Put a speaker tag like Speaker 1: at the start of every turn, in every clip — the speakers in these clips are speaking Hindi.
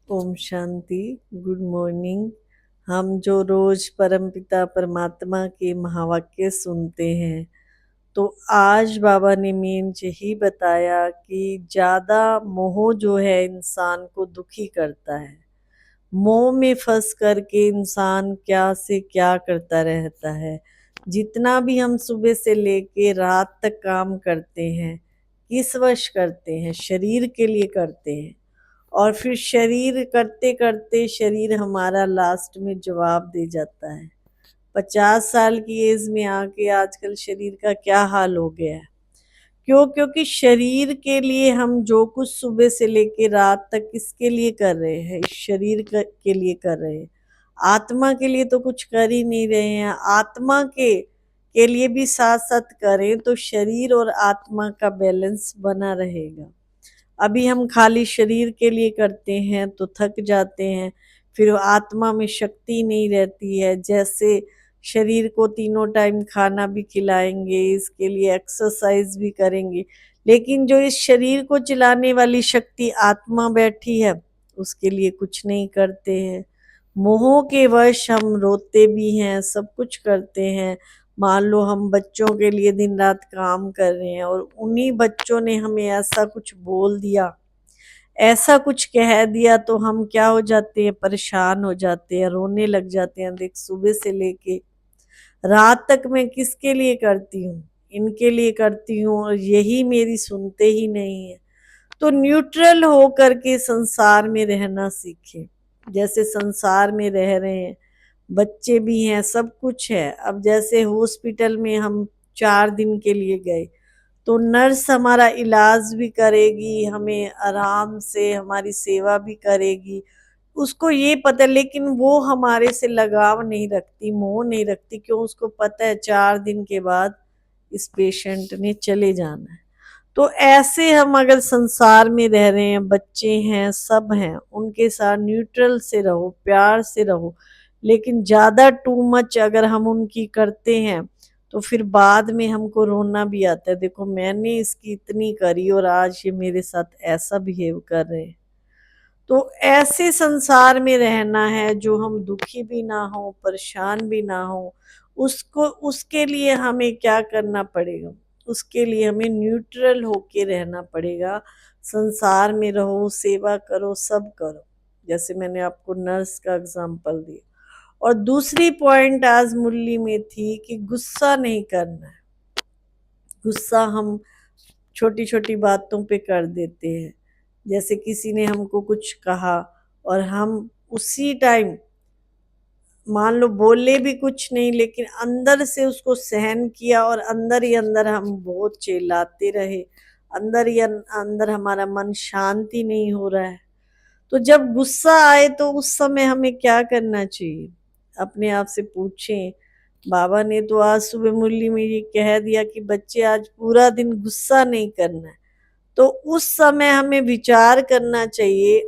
Speaker 1: ओम शांति। Good morning. हम जो रोज परमपिता परमात्मा के महावाक्य सुनते हैं, तो आज बाबा ने मेन यही बताया कि ज्यादा मोह जो है इंसान को दुखी करता है। मोह में फंस करके इंसान क्या से क्या करता रहता है। जितना भी हम सुबह से लेके रात तक काम करते हैं, किस वश करते हैं? शरीर के लिए करते हैं। और फिर शरीर करते करते शरीर हमारा लास्ट में जवाब दे जाता है। 50 साल की एज में आके आजकल शरीर का क्या हाल हो गया है। क्यों? क्योंकि शरीर के लिए हम जो कुछ सुबह से लेके रात तक किसके लिए कर रहे हैं? इस शरीर के लिए कर रहे हैं। आत्मा के लिए तो कुछ कर ही नहीं रहे हैं। आत्मा के लिए भी साथ साथ करें तो शरीर और आत्मा का बैलेंस बना रहेगा। अभी हम खाली शरीर के लिए करते हैं तो थक जाते हैं, फिर आत्मा में शक्ति नहीं रहती है। जैसे शरीर को तीनों टाइम खाना भी खिलाएंगे, इसके लिए एक्सरसाइज भी करेंगे, लेकिन जो इस शरीर को चलाने वाली शक्ति आत्मा बैठी है, उसके लिए कुछ नहीं करते हैं। मोह के वश हम रोते भी हैं, सब कुछ करते हैं। मान लो हम बच्चों के लिए दिन रात काम कर रहे हैं और उन्हीं बच्चों ने हमें ऐसा कुछ बोल दिया, ऐसा कुछ कह दिया, तो हम क्या हो जाते हैं? परेशान हो जाते हैं, रोने लग जाते हैं। देख, सुबह से लेके रात तक मैं किसके लिए करती हूँ? इनके लिए करती हूँ, और यही मेरी सुनते ही नहीं है। तो न्यूट्रल हो करके संसार में रहना सीखे। जैसे संसार में रह रहे हैं, बच्चे भी हैं, सब कुछ है। अब जैसे हॉस्पिटल में हम 4 दिन के लिए गए, तो नर्स हमारा इलाज भी करेगी, हमें आराम से हमारी सेवा भी करेगी। उसको ये पता है, लेकिन वो हमारे से लगाव नहीं रखती, मोह नहीं रखती। क्यों? उसको पता है 4 दिन के बाद इस पेशेंट ने चले जाना है। तो ऐसे हम अगर संसार में रह रहे हैं, बच्चे हैं, सब हैं, उनके साथ न्यूट्रल से रहो, प्यार से रहो। लेकिन ज्यादा टू मच अगर हम उनकी करते हैं, तो फिर बाद में हमको रोना भी आता है। देखो, मैंने इसकी इतनी करी और आज ये मेरे साथ ऐसा बिहेव कर रहे हैं। तो ऐसे संसार में रहना है जो हम दुखी भी ना हो, परेशान भी ना हो। उसको उसके लिए हमें क्या करना पड़ेगा? उसके लिए हमें न्यूट्रल होके रहना पड़ेगा। संसार में रहो, सेवा करो, सब करो। जैसे मैंने आपको नर्स का एग्जांपल दिया। और दूसरी पॉइंट आज मुरली में थी कि गुस्सा नहीं करना है। गुस्सा हम छोटी छोटी बातों पे कर देते हैं। जैसे किसी ने हमको कुछ कहा और हम उसी टाइम मान लो बोले भी कुछ नहीं, लेकिन अंदर से उसको सहन किया और अंदर ही अंदर हम बहुत चिल्लाते रहे। अंदर ही अंदर हमारा मन शांति नहीं हो रहा है। तो जब गुस्सा आए तो उस समय हमें क्या करना चाहिए? अपने आप से पूछें। बाबा ने तो आज सुबह मुरली में ये कह दिया कि बच्चे आज पूरा दिन गुस्सा नहीं करना है। तो उस समय हमें विचार करना चाहिए।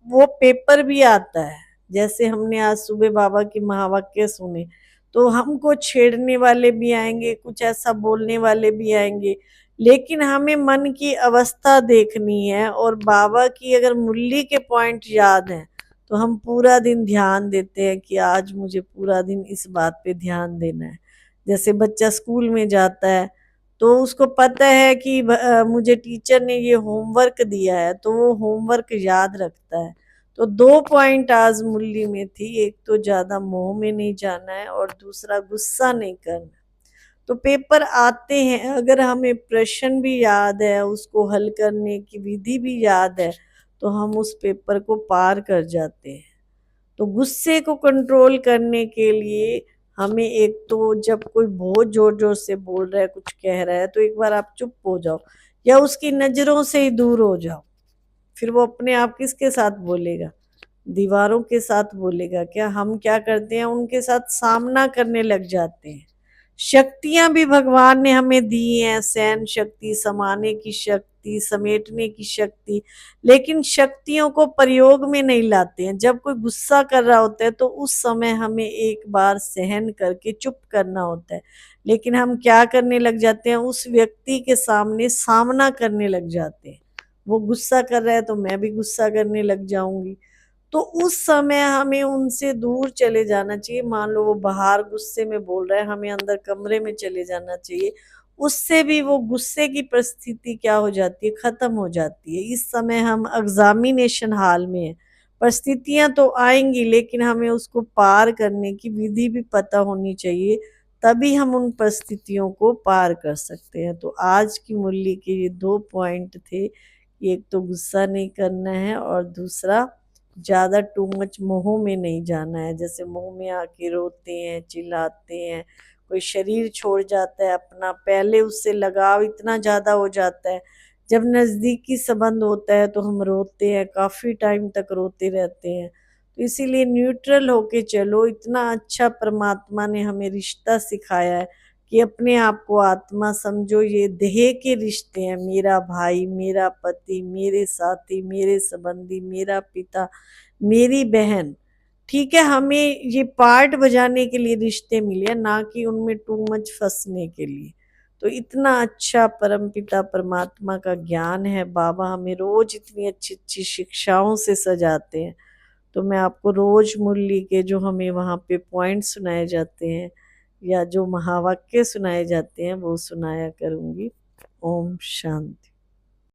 Speaker 1: वो पेपर भी आता है। जैसे हमने आज सुबह बाबा की महावाक्य सुने, तो हमको छेड़ने वाले भी आएंगे, कुछ ऐसा बोलने वाले भी आएंगे, लेकिन हमें मन की अवस्था देखनी है। और बाबा की अगर मुरली के पॉइंट याद हैं, तो हम पूरा दिन ध्यान देते हैं कि आज मुझे पूरा दिन इस बात पे ध्यान देना है। जैसे बच्चा स्कूल में जाता है, तो उसको पता है कि मुझे टीचर ने ये होमवर्क दिया है, तो वो होमवर्क याद रखता है। तो 2 पॉइंट आज मुरली में थी। एक तो ज्यादा मोह में नहीं जाना है, और दूसरा गुस्सा नहीं करना। तो पेपर आते हैं, अगर हमें प्रश्न भी याद है, उसको हल करने की विधि भी याद है, तो हम उस पेपर को पार कर जाते हैं। तो गुस्से को कंट्रोल करने के लिए हमें एक तो जब कोई बहुत जोर जोर से बोल रहा है, कुछ कह रहा है, तो एक बार आप चुप हो जाओ या उसकी नजरों से ही दूर हो जाओ। फिर वो अपने आप किसके साथ बोलेगा? दीवारों के साथ बोलेगा क्या? हम क्या करते हैं? उनके साथ सामना करने लग जाते हैं। शक्तियां भी भगवान ने हमें दी हैं, सहन शक्ति, समाने की शक्ति, समेटने की शक्ति, लेकिन शक्तियों को प्रयोग में नहीं लाते हैं। जब कोई गुस्सा कर रहा होता है, तो उस समय हमें एक बार सहन करके चुप करना होता है। लेकिन हम क्या करने लग जाते हैं? उस व्यक्ति के सामने सामना करने लग जाते हैं। वो गुस्सा कर रहा है तो मैं भी गुस्सा करने लग जाऊंगी। तो उस समय हमें उनसे दूर चले जाना चाहिए। मान लो वो बाहर गुस्से में बोल रहा है, हमें अंदर कमरे में चले जाना चाहिए। उससे भी वो गुस्से की परिस्थिति क्या हो जाती है, खत्म हो जाती है। इस समय हम एग्जामिनेशन हाल में हैं। परिस्थितियां तो आएंगी, लेकिन हमें उसको पार करने की विधि भी पता होनी चाहिए, तभी हम उन परिस्थितियों को पार कर सकते हैं। तो आज की मुरली के ये 2 पॉइंट थे कि एक तो गुस्सा नहीं करना है, और दूसरा ज़्यादा टू मच मोह में नहीं जाना है। जैसे मोह में आके रोते हैं, चिल्लाते हैं, कोई शरीर छोड़ जाता है अपना, पहले उससे लगाव इतना ज़्यादा हो जाता है। जब नज़दीकी संबंध होता है तो हम रोते हैं, काफ़ी टाइम तक रोते रहते हैं। तो इसीलिए न्यूट्रल होके चलो। इतना अच्छा परमात्मा ने हमें रिश्ता सिखाया है कि अपने आप को आत्मा समझो। ये देह के रिश्ते हैं, मेरा भाई, मेरा पति, मेरे साथी, मेरे संबंधी, मेरा पिता, मेरी बहन। ठीक है, हमें ये पार्ट बजाने के लिए रिश्ते मिले, ना कि उनमें टू मच फंसने के लिए। तो इतना अच्छा परमपिता परमात्मा का ज्ञान है। बाबा हमें रोज इतनी अच्छी अच्छी शिक्षाओं से सजाते हैं। तो मैं आपको रोज मुरली के जो हमें वहाँ पे पॉइंट सुनाए जाते हैं, या जो महावाक्य सुनाए जाते हैं, वो सुनाया करूँगी। ओम शांति।